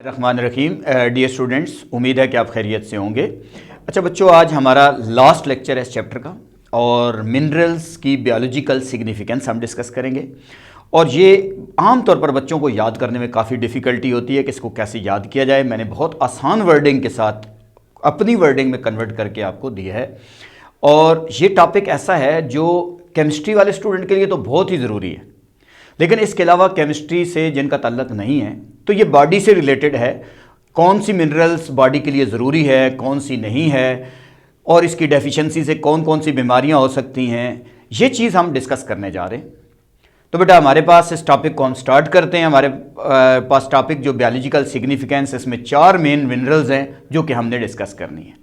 बिस्मिल्लाहिर्रहमानिर्रहीम। Dear students, उम्मीद है कि आप खैरियत से होंगे। अच्छा बच्चों, आज हमारा लास्ट लेक्चर है इस चैप्टर का और मिनरल्स की बायोलॉजिकल सिग्निफिकेंस हम डिस्कस करेंगे। और ये आम तौर पर बच्चों को याद करने में काफ़ी डिफ़िकल्टी होती है कि इसको कैसे याद किया जाए। मैंने बहुत आसान वर्डिंग के साथ अपनी वर्डिंग में कन्वर्ट करके आपको दिया है। और ये टॉपिक ऐसा है जो केमिस्ट्री वाले स्टूडेंट के लिए तो बहुत ही ज़रूरी है, लेकिन इसके अलावा केमिस्ट्री से जिनका ताल्लुक नहीं है तो ये बॉडी से रिलेटेड है। कौन सी मिनरल्स बॉडी के लिए ज़रूरी है, कौन सी नहीं है, और इसकी डेफिशिएंसी से कौन कौन सी बीमारियां हो सकती हैं, ये चीज़ हम डिस्कस करने जा रहे हैं। तो बेटा हमारे पास इस टॉपिक को हम स्टार्ट करते हैं। हमारे पास टॉपिक जो बायोलॉजिकल सिग्निफिकेंस, इसमें 4 मेन मिनरल्स हैं जो कि हमने डिस्कस करनी है।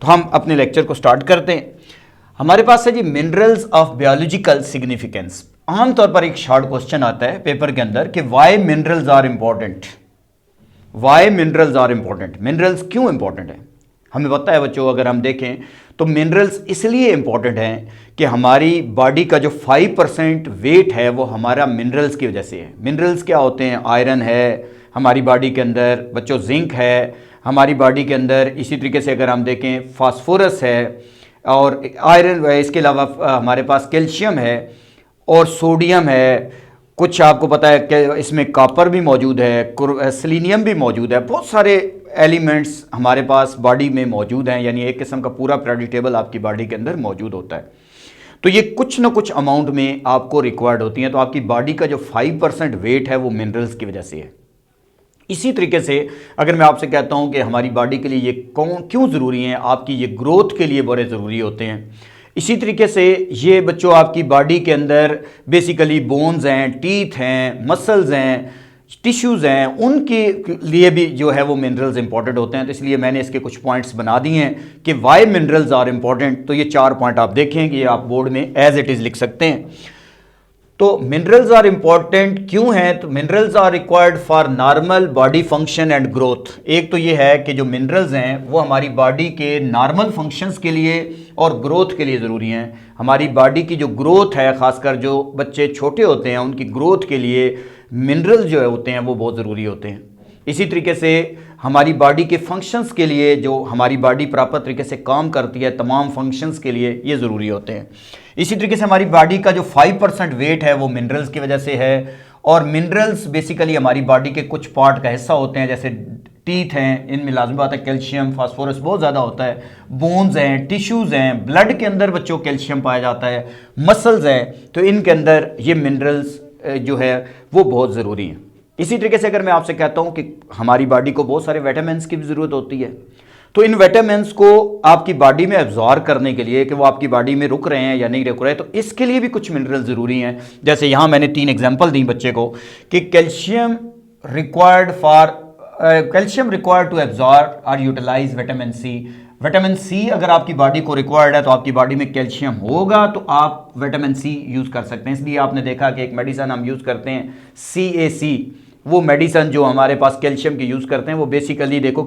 तो हम अपने लेक्चर को स्टार्ट करते हैं। हमारे पास है जी मिनरल्स ऑफ बायोलॉजिकल सिग्निफिकेंस। आमतौर पर एक शॉर्ट क्वेश्चन आता है पेपर के अंदर कि why minerals are important. Why minerals are important, minerals क्यों इंपॉर्टेंट है। हमें पता है बच्चों, अगर हम देखें तो मिनरल्स इसलिए इंपॉर्टेंट हैं कि हमारी बॉडी का जो 5% वेट है वो हमारा मिनरल्स की वजह से है। मिनरल्स क्या होते हैं? आयरन है हमारी बॉडी के अंदर बच्चों, जिंक है हमारी बॉडी के अंदर, इसी तरीके से अगर हम देखें फास्फोरस है और आयरन है, इसके अलावा हमारे पास कैल्शियम है और सोडियम है। कुछ आपको पता है कि इसमें कॉपर भी मौजूद है, सेलेनियम भी मौजूद है। बहुत सारे एलिमेंट्स हमारे पास बॉडी में मौजूद हैं, यानी एक किस्म का पूरा पीरियोडिक टेबल आपकी बॉडी के अंदर मौजूद होता है। तो ये कुछ ना कुछ अमाउंट में आपको रिक्वायर्ड होती हैं। तो आपकी बॉडी का जो 5% वेट है वो मिनरल्स की वजह से है। इसी तरीके से अगर मैं आपसे कहता हूं कि हमारी बॉडी के लिए ये क्यों ज़रूरी हैं, आपकी ये ग्रोथ के लिए बड़े ज़रूरी होते हैं। इसी तरीके से ये बच्चों आपकी बॉडी के अंदर बेसिकली बोन्स हैं, टीथ हैं, मसल्स हैं, टिश्यूज़ हैं, उनके लिए भी जो है वो मिनरल्स इंपॉर्टेंट होते हैं। तो इसलिए मैंने इसके कुछ पॉइंट्स बना दिए हैं कि वाई मिनरल्स आर इंपॉर्टेंट। तो ये 4 पॉइंट आप देखें, ये आप बोर्ड में एज इट इज़ लिख सकते हैं। तो मिनरल्स आर इंपॉर्टेंट क्यों हैं? तो minerals are required for normal body function and growth. एक तो ये है कि जो मिनरल्स हैं वो हमारी बॉडी के नॉर्मल फंक्शंस के लिए और ग्रोथ के लिए ज़रूरी हैं। हमारी बॉडी की जो ग्रोथ है, ख़ासकर जो बच्चे छोटे होते हैं उनकी ग्रोथ के लिए मिनरल्स जो होते हैं वो बहुत ज़रूरी होते हैं। इसी तरीके से हमारी बॉडी के फंक्शंस के लिए, जो हमारी बॉडी प्रॉपर तरीके से काम करती है, तमाम फंक्शंस के लिए ये ज़रूरी होते हैं। इसी तरीके से हमारी बॉडी का जो 5% वेट है वो मिनरल्स की वजह से है। और मिनरल्स बेसिकली हमारी बॉडी के कुछ पार्ट का हिस्सा होते हैं, जैसे टीथ हैं, इनमें लाजमी बात है कैल्शियम फास्फोरस बहुत ज़्यादा होता है। बोन्स हैं, टिश्यूज़ हैं, ब्लड के अंदर बच्चों कैल्शियम पाया जाता है, मसल्स हैं, तो इनके अंदर ये मिनरल्स जो है वो बहुत ज़रूरी हैं। इसी तरीके से अगर मैं आपसे कहता हूं कि हमारी बॉडी को बहुत सारे विटामिन्स की भी ज़रूरत होती है, तो इन विटामिन्स को आपकी बॉडी में एब्जॉर्ब करने के लिए कि वो आपकी बॉडी में रुक रहे हैं या नहीं रुक रहे, तो इसके लिए भी कुछ मिनरल ज़रूरी हैं। जैसे यहाँ मैंने 3 एग्जांपल दी बच्चे को कि कैल्शियम रिक्वायर्ड टू एब्जॉर्ब और utilize vitamin C. Vitamin C अगर आपकी बॉडी को रिक्वायर्ड है तो आपकी बॉडी में कैल्शियम होगा तो आप विटामिन सी यूज़ कर सकते हैं। इसलिए आपने देखा कि एक मेडिसिन हम यूज़ करते हैं CAC, वो मेडिसिन जो हमारे पास कैल्शियम की यूज़ करते हैं, वो बेसिकली देखो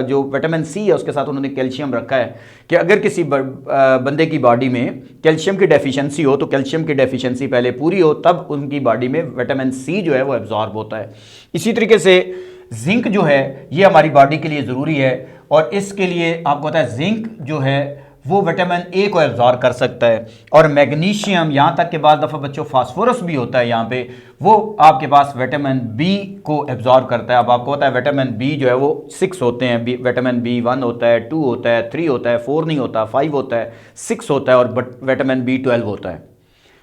जो विटामिन सी है उसके साथ उन्होंने कैल्शियम रखा है कि अगर किसी बंदे की बॉडी में कैल्शियम की डेफिशिएंसी हो तो कैल्शियम की डेफिशिएंसी पहले पूरी हो, तब उनकी बॉडी में विटामिन सी जो है वो एब्जॉर्ब होता है। इसी तरीके से जिंक जो है ये हमारी बॉडी के लिए ज़रूरी है और इसके लिए आपको पता है जिंक जो है वो विटामिन ए को एब्जॉर्ब कर सकता है। और मैग्नीशियम, यहाँ तक के बाद दफ़ा बच्चों फास्फोरस भी होता है यहाँ पे, वो आपके पास विटामिन बी को एब्जॉर्ब करता है। अब आपको पता है विटामिन बी जो है वो 6 होते हैं, विटामिन बी 1 होता है, 2 होता है, 3 होता है, 4 नहीं होता, 5 होता है, 6 होता है और विटामिन B12 होता है।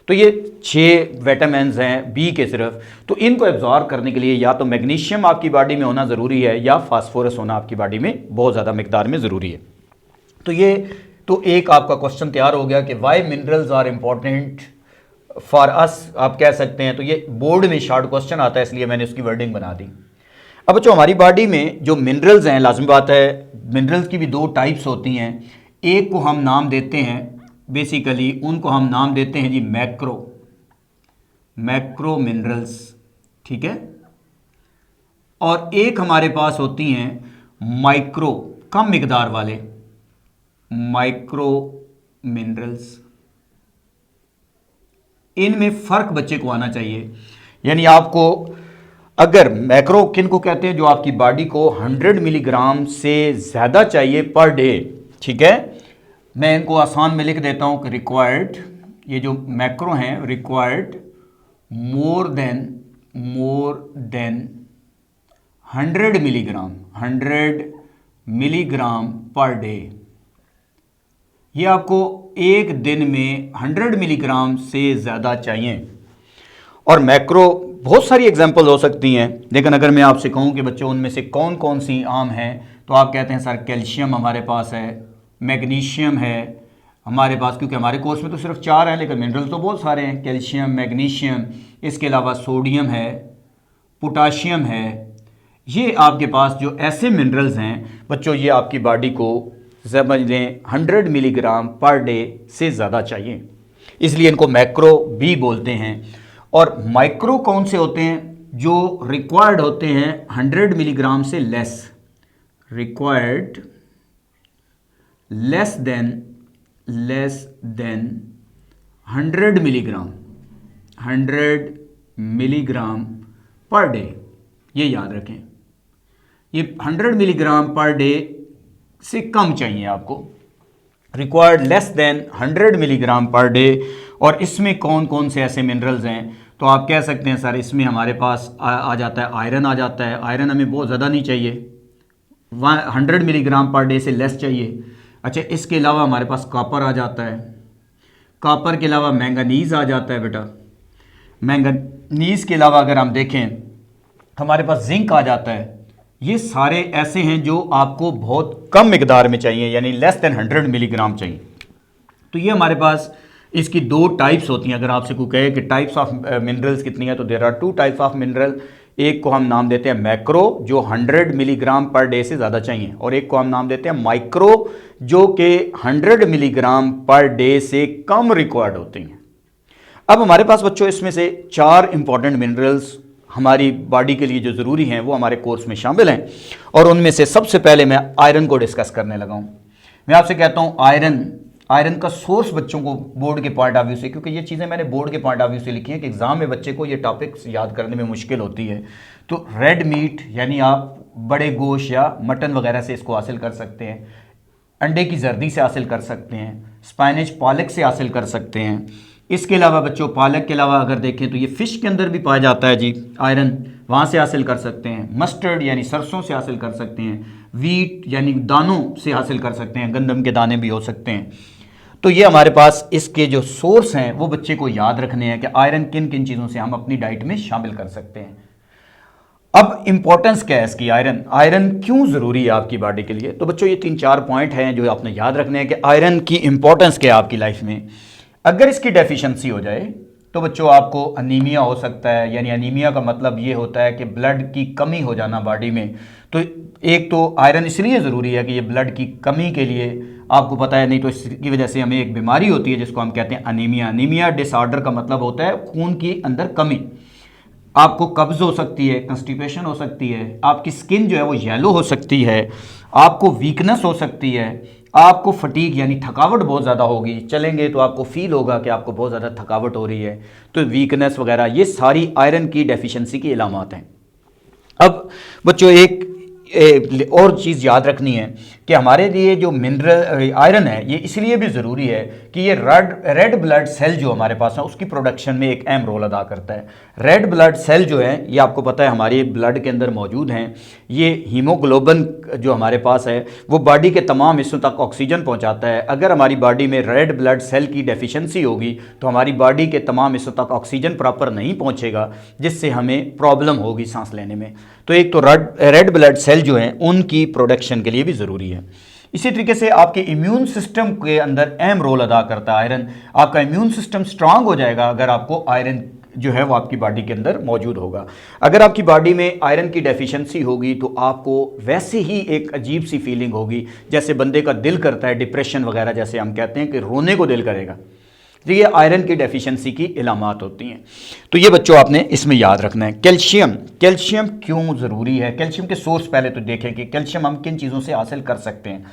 तो ये 6 विटामिन हैं बी के सिर्फ। तो इनको एब्जॉर्ब करने के लिए या तो मैग्नीशियम आपकी बॉडी में होना ज़रूरी है या फास्फोरस होना आपकी बॉडी में बहुत ज़्यादा मिकदार में ज़रूरी है। तो ये तो एक आपका क्वेश्चन तैयार हो गया कि why minerals are important for us, आप कह सकते हैं। तो ये बोर्ड में शॉर्ट क्वेश्चन आता है, इसलिए मैंने उसकी वर्डिंग बना दी। अब बच्चों हमारी बॉडी में जो मिनरल्स हैं, लाजमी बात है मिनरल्स की भी 2 टाइप्स होती हैं। एक को हम नाम देते हैं, बेसिकली उनको हम नाम देते हैं जी मैक्रो मिनरल्स, ठीक है। और एक हमारे पास होती हैं माइक्रो, कम मिकदार वाले माइक्रो मिनरल्स। इनमें फ़र्क बच्चे को आना चाहिए, यानी आपको अगर मैक्रो किन को कहते हैं, जो आपकी बॉडी को 100 मिलीग्राम से ज़्यादा चाहिए पर डे, ठीक है। मैं इनको आसान में लिख देता हूं कि रिक्वायर्ड, ये जो मैक्रो हैं, required more than 100 milligram per day. ये आपको एक दिन में 100 मिलीग्राम से ज़्यादा चाहिए। और मैक्रो बहुत सारी एग्जांपल हो सकती हैं, लेकिन अगर मैं आपसे कहूं कि बच्चों उनमें से कौन कौन सी आम हैं, तो आप कहते हैं सर कैल्शियम हमारे पास है, मैग्नीशियम है हमारे पास, क्योंकि हमारे कोर्स में तो सिर्फ 4 हैं, लेकिन मिनरल तो बहुत सारे हैं, कैल्शियम, मैग्नीशियम, इसके अलावा सोडियम है, पोटाशियम है। ये आपके पास जो ऐसे मिनरल्स हैं बच्चों, ये आपकी बॉडी को समझ लें 100 मिलीग्राम पर डे से ज़्यादा चाहिए, इसलिए इनको मैक्रो भी बोलते हैं। और माइक्रो कौन से होते हैं, जो रिक्वायर्ड होते हैं 100 मिलीग्राम से less, required less than 100 milligram per day. ये याद रखें, ये 100 मिलीग्राम पर डे से कम चाहिए आपको, required less than 100 milligram per day. और इसमें कौन कौन से ऐसे मिनरल्स हैं, तो आप कह सकते हैं सर इसमें हमारे पास आ जाता है आयरन, आ जाता है। आयरन हमें बहुत ज़्यादा नहीं चाहिए, 100 मिलीग्राम पर डे से लेस चाहिए। अच्छा, इसके अलावा हमारे पास कॉपर आ जाता है, कॉपर के अलावा मैंगनीज़ आ जाता है बेटा, मैंगनीज़ के अलावा अगर हम देखें हमारे पास जिंक आ जाता है। ये सारे ऐसे हैं जो आपको बहुत कम मिकदार में चाहिए, यानी लेस देन 100 मिलीग्राम चाहिए। तो ये हमारे पास इसकी 2 टाइप्स होती हैं। अगर आपसे कोई कहे कि टाइप्स ऑफ मिनरल्स कितनी है, तो there are 2 types of mineral. एक को हम नाम देते हैं मैक्रो, जो 100 मिलीग्राम पर डे से ज़्यादा चाहिए, और एक को हम नाम देते हैं माइक्रो, जो कि 100 मिलीग्राम पर डे से कम रिक्वायर्ड होती हैं। अब हमारे पास बच्चों इसमें से 4 इंपॉर्टेंट मिनरल्स हमारी बॉडी के लिए जो ज़रूरी हैं वो हमारे कोर्स में शामिल हैं, और उनमें से सबसे पहले मैं आयरन को डिस्कस करने लगा हूँ। मैं आपसे कहता हूँ आयरन का सोर्स बच्चों को बोर्ड के पॉइंट ऑफ व्यू से, क्योंकि ये चीज़ें मैंने बोर्ड के पॉइंट ऑफ व्यू से लिखी हैं कि एग्ज़ाम में बच्चे को ये टॉपिक्स याद करने में मुश्किल होती है। तो रेड मीट यानी आप बड़े गोश्त या मटन वगैरह से इसको हासिल कर सकते हैं, अंडे की जर्दी से हासिल कर सकते हैं, स्पाइनच पालक से हासिल कर सकते हैं। इसके अलावा बच्चों पालक के अलावा अगर देखें तो ये फ़िश के अंदर भी पाया जाता है जी आयरन, वहाँ से हासिल कर सकते हैं। मस्टर्ड यानी सरसों से हासिल कर सकते हैं, वीट यानी दानों से हासिल कर सकते हैं, गंदम के दाने भी हो सकते हैं। तो ये हमारे पास इसके जो सोर्स हैं वो बच्चे को याद रखने हैं कि आयरन किन किन चीज़ों से हम अपनी डाइट में शामिल कर सकते हैं। अब इंपॉर्टेंस क्या है इसकी, आयरन क्यों ज़रूरी है आपकी बॉडी के लिए। तो बच्चों ये 3-4 पॉइंट हैं जो आपने याद रखने हैं कि आयरन की इंपॉर्टेंस क्या है आपकी लाइफ में। अगर इसकी डेफिशिएंसी हो जाए तो बच्चों आपको अनीमिया हो सकता है, यानी अनीमिया का मतलब ये होता है कि ब्लड की कमी हो जाना बॉडी में। तो एक तो आयरन इसलिए ज़रूरी है कि ये ब्लड की कमी के लिए आपको पता है, नहीं तो इसकी वजह से हमें एक बीमारी होती है जिसको हम कहते हैं अनीमिया। अनीमिया डिसऑर्डर का मतलब होता है खून की अंदर कमी। आपको कब्ज़ हो सकती है, कंस्टिपेशन हो सकती है, आपकी स्किन जो है वो येलो हो सकती है, आपको वीकनेस हो सकती है, आपको फटीग यानी थकावट बहुत ज़्यादा होगी, चलेंगे तो आपको फील होगा कि आपको बहुत ज़्यादा थकावट हो रही है, तो वीकनेस वगैरह, ये सारी आयरन की डेफिशिएंसी की इलामात हैं। अब बच्चों एक और चीज़ याद रखनी है कि हमारे लिए जो मिनरल आयरन है ये इसलिए भी ज़रूरी है कि ये रेड ब्लड सेल जो हमारे पास है उसकी प्रोडक्शन में एक अहम रोल अदा करता है। रेड ब्लड सेल जो है ये आपको पता है हमारे ब्लड के अंदर मौजूद हैं। ये हीमोग्लोबिन जो हमारे पास है वो बॉडी के तमाम हिस्सों तक ऑक्सीजन पहुंचाता है। अगर हमारी बॉडी में रेड ब्लड सेल की डेफिशिएंसी होगी तो हमारी बॉडी के तमाम हिस्सों तक ऑक्सीजन प्रॉपर नहीं पहुंचेगा, जिससे हमें प्रॉब्लम होगी सांस लेने में। तो एक तो रेड ब्लड सेल जो हैं उनकी प्रोडक्शन के लिए भी ज़रूरी है। इसी तरीके से आपके इम्यून सिस्टम के अंदर अहम रोल अदा करता है आयरन। आपका इम्यून सिस्टम स्ट्रांग हो जाएगा अगर आपको आयरन जो है वो आपकी बॉडी के अंदर मौजूद होगा। अगर आपकी बॉडी में आयरन की डेफिशिएंसी होगी तो आपको वैसे ही एक अजीब सी फीलिंग होगी, जैसे बंदे का दिल करता है, डिप्रेशन वगैरह जैसे हम कहते हैं कि रोने को दिल करेगा। तो ये आयरन की डेफिशिएंसी की इलामात होती हैं। तो ये बच्चों आपने इसमें याद रखना है। कैल्शियम क्यों ज़रूरी है, कैल्शियम के सोर्स पहले तो देखें कि कैल्शियम हम किन चीज़ों से हासिल कर सकते हैं।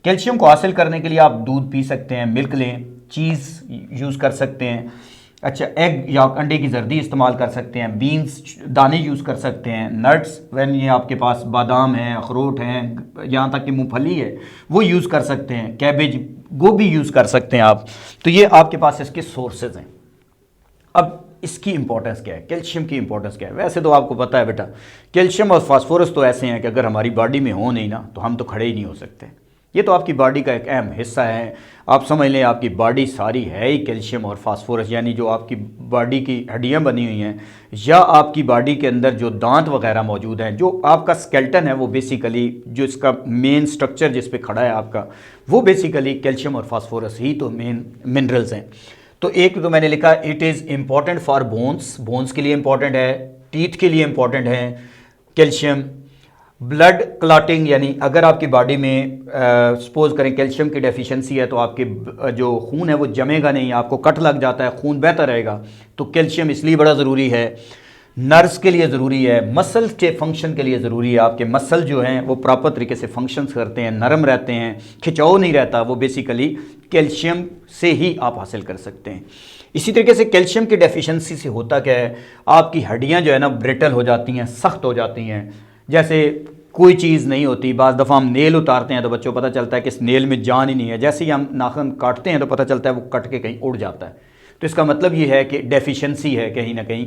कैल्शियम को हासिल करने के लिए आप दूध पी सकते हैं, मिल्क लें, चीज़ यूज़ कर सकते हैं, अच्छा, एग या अंडे की जर्दी इस्तेमाल कर सकते हैं, बीन्स दाने यूज़ कर सकते हैं, नट्स वैन ये आपके पास बादाम हैं, अखरोट हैं, यहाँ तक कि मूंगफली है वो यूज़ कर सकते हैं, कैबेज गोभी यूज़ कर सकते हैं आप। तो ये आपके पास इसके सोर्सेज हैं। अब इसकी इंपॉर्टेंस क्या है, कैल्शियम की इंपॉर्टेंस क्या है? वैसे तो आपको पता है बेटा, कैल्शियम और फास्फोरस तो ऐसे हैं कि अगर हमारी बॉडी में हो नहीं ना तो हम तो खड़े ही नहीं हो सकते। ये तो आपकी बॉडी का एक अहम हिस्सा है। आप समझ लें आपकी बॉडी सारी है ही कैल्शियम और फास्फोरस, यानी जो आपकी बॉडी की हड्डियां बनी हुई हैं या आपकी बॉडी के अंदर जो दांत वगैरह मौजूद हैं, जो आपका स्केल्टन है, वो बेसिकली जो इसका मेन स्ट्रक्चर जिस पे खड़ा है आपका, वो बेसिकली कैल्शियम और फास्फोरस ही तो मेन मिनरल्स हैं। तो एक तो मैंने लिखा it is important for bones, bones के लिए इम्पॉर्टेंट है, टीथ के लिए इम्पॉर्टेंट है कैल्शियम। ब्लड क्लॉटिंग, यानी अगर आपकी बॉडी में सपोज करें कैल्शियम की डेफिशिएंसी है तो आपके जो खून है वो जमेगा नहीं, आपको कट लग जाता है, खून बहता रहेगा, तो कैल्शियम इसलिए बड़ा ज़रूरी है। नर्व्स के लिए ज़रूरी है, मसल के फंक्शन के लिए ज़रूरी है, आपके मसल जो हैं वो प्रॉपर तरीके से फंक्शंस करते हैं, नरम रहते हैं, खिंचाव नहीं रहता, वो बेसिकली कैल्शियम से ही आप हासिल कर सकते हैं। इसी तरीके से कैल्शियम की डेफिशिएंसी से होता क्या है, आपकी हड्डियां जो है ना ब्रिटल हो जाती हैं, सख्त हो जाती हैं। जैसे कोई चीज़ नहीं होती, बाज़ दफ़ा हम नेल उतारते हैं तो बच्चों को पता चलता है कि इस नेल में जान ही नहीं है, जैसे ही हम नाखून काटते हैं तो पता चलता है वो कट के कहीं उड़ जाता है। तो इसका मतलब ये है कि डेफिशिएंसी है कहीं ना कहीं।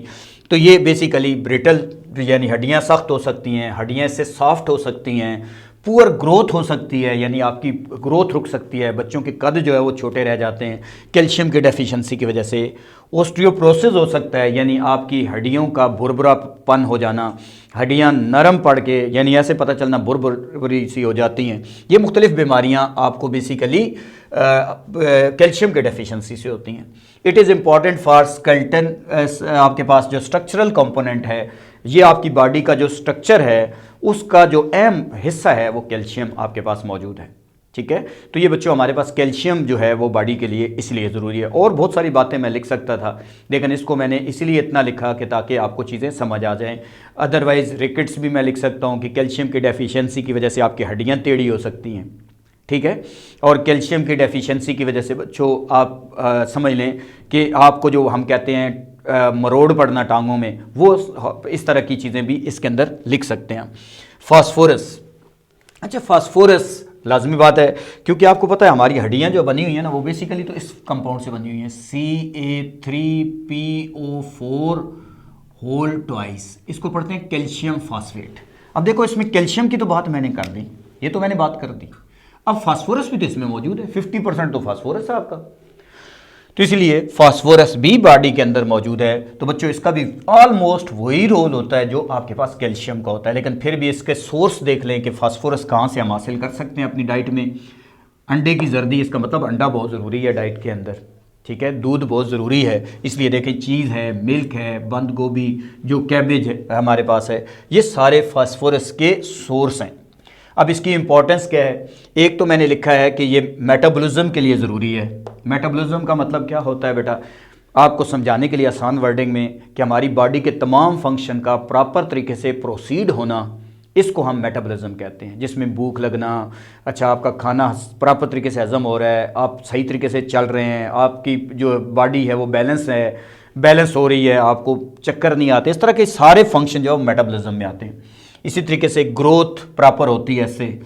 तो ये बेसिकली ब्रिटल, यानी हड्डियां सख्त हो सकती हैं, हड्डियां इससे सॉफ्ट हो सकती हैं, पुअर ग्रोथ हो सकती है, यानी आपकी ग्रोथ रुक सकती है, बच्चों के कद जो है वो छोटे रह जाते हैं कैल्शियम की डेफिशिएंसी की वजह से। ऑस्टियोप्रोसिस हो सकता है, यानी आपकी हड्डियों का भुरभुरापन हो जाना, हड्डियां नरम पड़ के, यानी ऐसे पता चलना भुरभुरी सी हो जाती हैं। ये मुख्तलिफ बीमारियां आपको बेसिकली कैल्शियम के डेफिशिएंसी से होती हैं। It is important for skeleton, आपके पास जो स्ट्रक्चरल कंपोनेंट है, ये आपकी बॉडी का जो स्ट्रक्चर है उसका जो अहम हिस्सा है वो कैल्शियम आपके पास मौजूद है। ठीक है, तो ये बच्चों हमारे पास कैल्शियम जो है वो बॉडी के लिए इसलिए ज़रूरी है। और बहुत सारी बातें मैं लिख सकता था, लेकिन इसको मैंने इसलिए इतना लिखा कि ताकि आपको चीज़ें समझ आ जाएं। अदरवाइज़ रिकेट्स भी मैं लिख सकता हूँ कि कैल्शियम की डेफिशिएंसी की वजह से आपकी हड्डियाँ टेढ़ी हो सकती हैं। ठीक है, और कैल्शियम की डेफिशिएंसी की वजह से बच्चों आप समझ लें कि आपको जो हम कहते हैं मरोड़ पड़ना टांगों में, वो इस तरह की चीज़ें भी इसके अंदर लिख सकते हैं। फास्फोरस, अच्छा फास्फोरस लाजमी बात है, क्योंकि आपको पता है हमारी हड्डियां जो बनी हुई हैं ना वो बेसिकली तो इस कंपाउंड से बनी हुई हैं, CA3PO4 होल ट्वाइस, इसको पढ़ते हैं कैल्शियम फास्फेट। अब देखो इसमें कैल्शियम की तो बात मैंने कर दी, ये तो मैंने बात कर दी, अब फास्फोरस भी तो इसमें मौजूद है, 50% तो फास्फोरस है आपका, तो इसलिए फास्फोरस भी बॉडी के अंदर मौजूद है। तो बच्चों इसका भी ऑलमोस्ट वही रोल होता है जो आपके पास कैल्शियम का होता है, लेकिन फिर भी इसके सोर्स देख लें कि फास्फोरस कहाँ से हम हासिल कर सकते हैं अपनी डाइट में। अंडे की जर्दी, इसका मतलब अंडा बहुत ज़रूरी है डाइट के अंदर। ठीक है, दूध बहुत ज़रूरी है, इसलिए देखें चीज़ है, मिल्क है, बंद गोभी, जो कैबेज है हमारे पास है, ये सारे फास्फोरस के सोर्स हैं। अब इसकी इंपॉर्टेंस क्या है, एक तो मैंने लिखा है कि ये मेटाबॉलिज्म के लिए ज़रूरी है। मेटाबॉलिज्म का मतलब क्या होता है बेटा, आपको समझाने के लिए आसान वर्डिंग में, कि हमारी बॉडी के तमाम फंक्शन का प्रॉपर तरीके से प्रोसीड होना, इसको हम मेटाबॉलिज्म कहते हैं, जिसमें भूख लगना, अच्छा आपका खाना प्रॉपर तरीके से हजम हो रहा है, आप सही तरीके से चल रहे हैं, आपकी जो बॉडी है वो बैलेंस हो रही है, आपको चक्कर नहीं आते, इस तरह के सारे फंक्शन जो है मेटाबॉलिज्म में आते हैं। इसी तरीके से ग्रोथ प्रॉपर होती है, इससे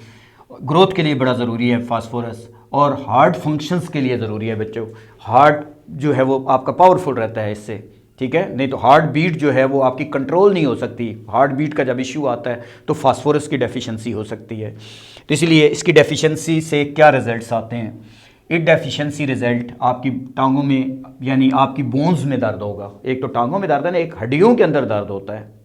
ग्रोथ के लिए बड़ा ज़रूरी है फास्फोरस, और हार्ट फंक्शंस के लिए ज़रूरी है बच्चों। हार्ट जो है वो आपका पावरफुल रहता है इससे, ठीक है, नहीं तो हार्ट बीट जो है वो आपकी कंट्रोल नहीं हो सकती। हार्ट बीट का जब इशू आता है तो फास्फोरस की डेफिशिएंसी हो सकती है। तो इसलिए इसकी डेफिशिएंसी से क्या रिजल्ट्स आते हैं, एक डेफिशिएंसी रिजल्ट आपकी टांगों में, यानी आपकी बोन्स में दर्द होगा। एक तो टांगों में दर्द है ना, एक हड्डियों के अंदर दर्द होता है।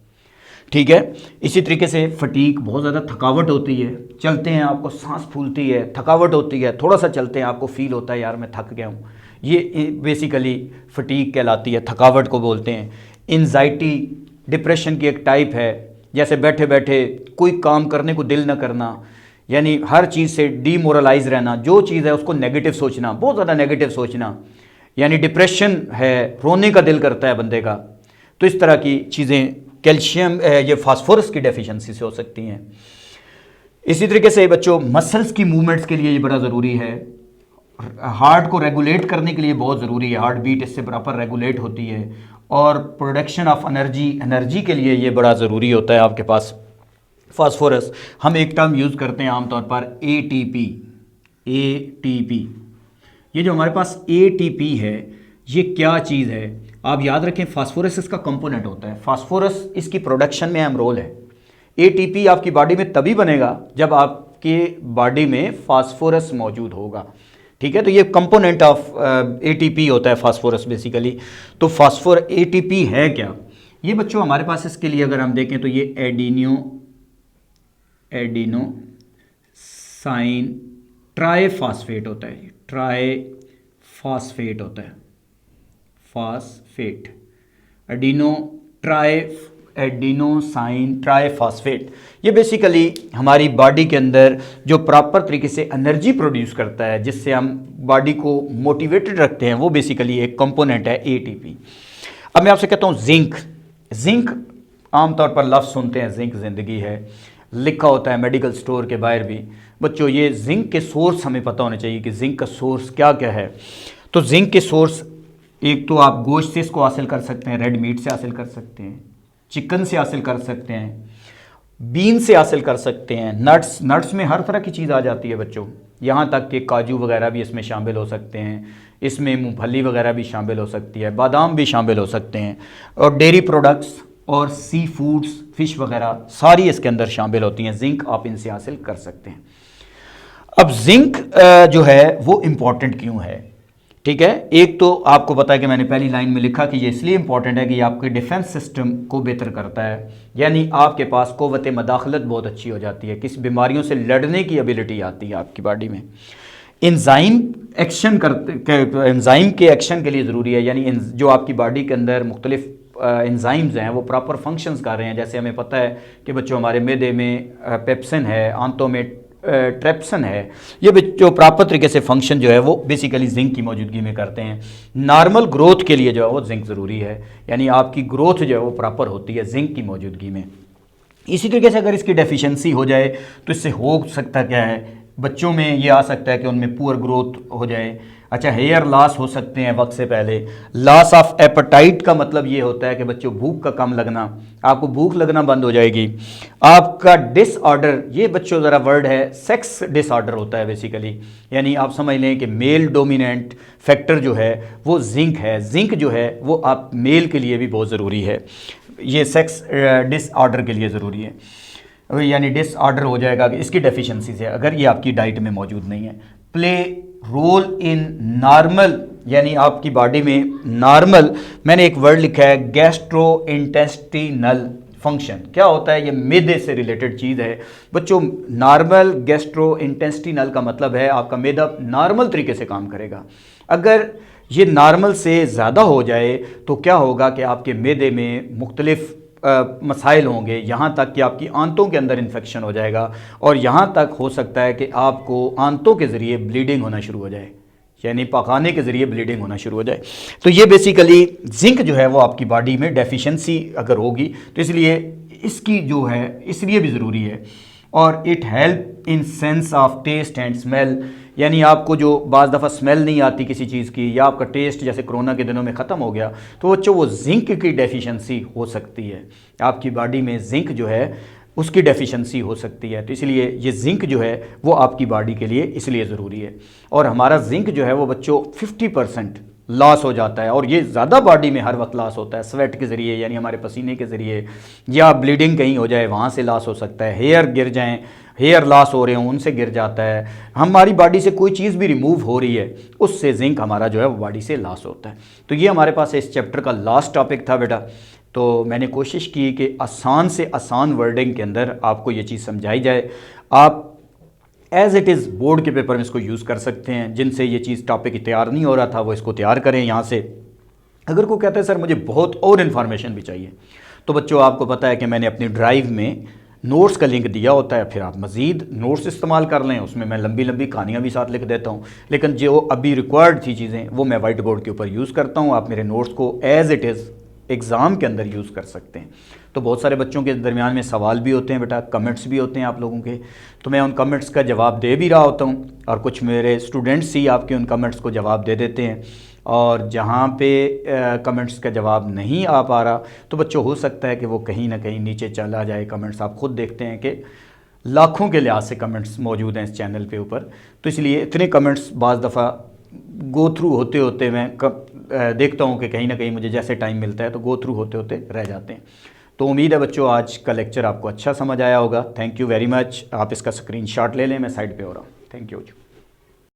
ठीक है, इसी तरीके से फटीक, बहुत ज़्यादा थकावट होती है, चलते हैं आपको सांस फूलती है, थकावट होती है, थोड़ा सा चलते हैं आपको फील होता है यार मैं थक गया हूँ, ये बेसिकली फटीक कहलाती है, थकावट को बोलते हैं। एंजाइटी डिप्रेशन की एक टाइप है, जैसे बैठे बैठे कोई काम करने को दिल ना करना, यानी हर चीज़ से डीमोरलाइज रहना, जो चीज़ है उसको नेगेटिव सोचना, बहुत ज़्यादा नेगेटिव सोचना, यानी डिप्रेशन है, रोने का दिल करता है बंदे का। तो इस तरह की चीज़ें कैल्शियम, ये फास्फोरस की डेफिशिएंसी से हो सकती हैं। इसी तरीके से बच्चों मसल्स की मूवमेंट्स के लिए ये बड़ा ज़रूरी है। हार्ट को रेगुलेट करने के लिए बहुत ज़रूरी है, हार्ट बीट इससे प्रॉपर रेगुलेट होती है, और प्रोडक्शन ऑफ एनर्जी के लिए ये बड़ा ज़रूरी होता है आपके पास फास्फोरस। हम एक टर्म यूज़ करते हैं आमतौर पर एटीपी। ये जो हमारे पास एटीपी है ये क्या चीज़ है, आप याद रखें फास्फोरस इसका कंपोनेंट होता है, फास्फोरस इसकी प्रोडक्शन में अहम रोल है। एटीपी आपकी बॉडी में तभी बनेगा जब आपके बॉडी में फास्फोरस मौजूद होगा, ठीक है। तो ये कंपोनेंट ऑफ एटीपी होता है फास्फोरस बेसिकली। तो फास्फोर एटीपी है क्या, ये बच्चों हमारे पास इसके लिए अगर हम देखें तो ये एडिनोसाइन ट्राइफॉस्फेट होता है, ट्राइफॉस्फेट होता है, फॉस्फेट, एडिनोसाइन ट्राइफॉस्फेट। ये बेसिकली हमारी बॉडी के अंदर जो प्रॉपर तरीके से एनर्जी प्रोड्यूस करता है, जिससे हम बॉडी को मोटिवेटेड रखते हैं, वो बेसिकली एक कंपोनेंट है एटीपी। अब मैं आपसे कहता हूँ जिंक आमतौर पर लफ्ज़ सुनते हैं जिंक ज़िंदगी है, लिखा होता है मेडिकल स्टोर के बाहर भी। बच्चों ये जिंक के सोर्स हमें पता होने चाहिए कि जिंक का सोर्स क्या क्या है। तो जिंक के सोर्स, एक तो आप गोश्त से इसको हासिल कर सकते हैं, रेड मीट से हासिल कर सकते हैं, चिकन से हासिल कर सकते हैं, बीन से हासिल कर सकते हैं, नट्स में हर तरह की चीज़ आ जाती है बच्चों, यहाँ तक कि काजू वगैरह भी इसमें शामिल हो सकते हैं, इसमें मूंगफली वगैरह भी शामिल हो सकती है, बादाम भी शामिल हो सकते हैं, और डेयरी प्रोडक्ट्स और सी फूड्स, फिश वगैरह सारी इसके अंदर शामिल होती हैं। जिंक आप इनसे हासिल कर सकते हैं। अब जिंक जो है वो इम्पॉर्टेंट क्यों है, ठीक है। एक तो आपको पता है कि मैंने पहली लाइन में लिखा कि ये इसलिए इंपॉर्टेंट है कि ये आपके डिफेंस सिस्टम को बेहतर करता है, यानी आपके पास क़ुव्वत मदाखलत बहुत अच्छी हो जाती है, किस बीमारियों से लड़ने की एबिलिटी आती है आपकी बॉडी में। एंजाइम के एक्शन के लिए ज़रूरी है, यानी जो आपकी बॉडी के अंदर मुख्तलिफ एंजाइम्स हैं वो प्रॉपर फंक्शंस कर रहे हैं। जैसे हमें पता है कि बच्चों हमारे मैदे में पेप्सिन है, आंतों में ट्रेप्सन है, ये जो प्रॉपर तरीके से फंक्शन जो है वो बेसिकली जिंक की मौजूदगी में करते हैं। नॉर्मल ग्रोथ के लिए जो है वो जिंक ज़रूरी है, यानी आपकी ग्रोथ जो है वो प्रॉपर होती है जिंक की मौजूदगी में। इसी तरीके से अगर इसकी डेफिशिएंसी हो जाए तो इससे हो सकता क्या है, बच्चों में ये आ सकता है कि उनमें पुअर ग्रोथ हो जाए। अच्छा, हेयर लॉस हो सकते हैं वक्त से पहले। लॉस ऑफ एपेटाइट का मतलब ये होता है कि बच्चों भूख का कम लगना, आपको भूख लगना बंद हो जाएगी। आपका डिसऑर्डर, ये बच्चों ज़रा वर्ड है, सेक्स डिसऑर्डर होता है बेसिकली, यानी आप समझ लें कि मेल डोमिनेंट फैक्टर जो है वो जिंक है। जिंक जो है वो आप मेल के लिए भी बहुत ज़रूरी है, ये सेक्स डिसऑर्डर के लिए ज़रूरी है, यानी डिसऑर्डर हो जाएगा इसकी डेफिशिएंसी से अगर ये आपकी डाइट में मौजूद नहीं है। प्ले रोल इन नॉर्मल, यानी आपकी बॉडी में नॉर्मल, मैंने एक वर्ड लिखा है गैस्ट्रो इंटेस्टिनल फंक्शन। क्या होता है, ये मैदे से रिलेटेड चीज़ है बच्चों। नॉर्मल गैस्ट्रो इंटेस्टिनल का मतलब है आपका मैदा नॉर्मल तरीके से काम करेगा। अगर ये नॉर्मल से ज़्यादा हो जाए तो क्या होगा कि आपके मैदे में मुख्तलिफ मसाइल होंगे, यहाँ तक कि आपकी आंतों के अंदर इन्फेक्शन हो जाएगा, और यहाँ तक हो सकता है कि आपको आंतों के ज़रिए ब्लीडिंग होना शुरू हो जाए, यानी पखाने के ज़रिए ब्लीडिंग होना शुरू हो जाए। तो ये बेसिकली जिंक जो है वो आपकी बॉडी में डेफिशिएंसी अगर होगी तो इसलिए इसकी जो है इसलिए भी ज़रूरी है। और it help in sense of taste and smell, यानी आपको जो बाज़ दफ़ा स्मेल नहीं आती किसी चीज़ की, या आपका टेस्ट जैसे कोरोना के दिनों में ख़त्म हो गया, तो बच्चों वो जिंक की डेफिशिएंसी हो सकती है, आपकी बॉडी में जिंक जो है उसकी डेफिशिएंसी हो सकती है। तो इसलिए ये जिंक जो है वो आपकी बॉडी के लिए इसलिए ज़रूरी है। और हमारा जिंक जो है वो बच्चों 50% लॉस हो जाता है, और ये ज़्यादा बॉडी में हर वक्त लॉस होता है स्वेट के ज़रिए, यानी हमारे पसीने के ज़रिए, या ब्लीडिंग कहीं हो जाए वहाँ से लॉस हो सकता है, हेयर गिर जाएँ, हेयर लॉस हो रहे हों उनसे गिर जाता है, हमारी बॉडी से कोई चीज़ भी रिमूव हो रही है उससे जिंक हमारा जो है वो बॉडी से लॉस होता है। तो ये हमारे पास इस चैप्टर का लास्ट टॉपिक था बेटा। तो मैंने कोशिश की कि आसान से आसान वर्डिंग के अंदर आपको ये चीज़ समझाई जाए। आप एज़ इट इज़ बोर्ड के पेपर में इसको यूज़ कर सकते हैं, जिनसे ये चीज़ टॉपिक तैयार नहीं हो रहा था वो इसको तैयार करें यहाँ से। अगर कोई कहता है सर मुझे बहुत और इन्फॉर्मेशन भी चाहिए, तो बच्चों आपको पता है कि मैंने अपनी ड्राइव में नोट्स का लिंक दिया होता है, फिर आप मज़ीद नोट्स इस्तेमाल कर लें, उसमें मैं लंबी लंबी कहानियाँ भी साथ लिख देता हूँ, लेकिन जो अभी रिक्वायर्ड थी चीज़ें वो मैं वाइट बोर्ड के ऊपर यूज़ करता हूँ। आप मेरे नोट्स को एज़ इट इज़ एग्ज़ाम के अंदर यूज़ कर सकते हैं। तो बहुत सारे बच्चों के दरमियान में सवाल भी होते हैं बेटा, कमेंट्स भी होते हैं आप लोगों के, तो मैं उन कमेंट्स का जवाब दे भी रहा होता हूँ और कुछ मेरे स्टूडेंट्स ही आपके उन कमेंट्स को जवाब दे देते हैं। और जहाँ पे कमेंट्स का जवाब नहीं आ पा रहा तो बच्चों हो सकता है कि वो कहीं ना कहीं नीचे चला जाए कमेंट्स। आप खुद देखते हैं कि लाखों के लिहाज से कमेंट्स मौजूद हैं इस चैनल पे ऊपर, तो इसलिए इतने कमेंट्स बाज़ दफ़ा गो थ्रू होते होते मैं देखता हूँ कि कहीं ना कहीं मुझे जैसे टाइम मिलता है तो गो थ्रू होते होते रह जाते हैं। तो उम्मीद है बच्चों आज का लेक्चर आपको अच्छा समझ आया होगा। Thank you very much. आप इसका स्क्रीनशॉट ले लें, मैं साइड पे हो रहा हूँ। Thank you.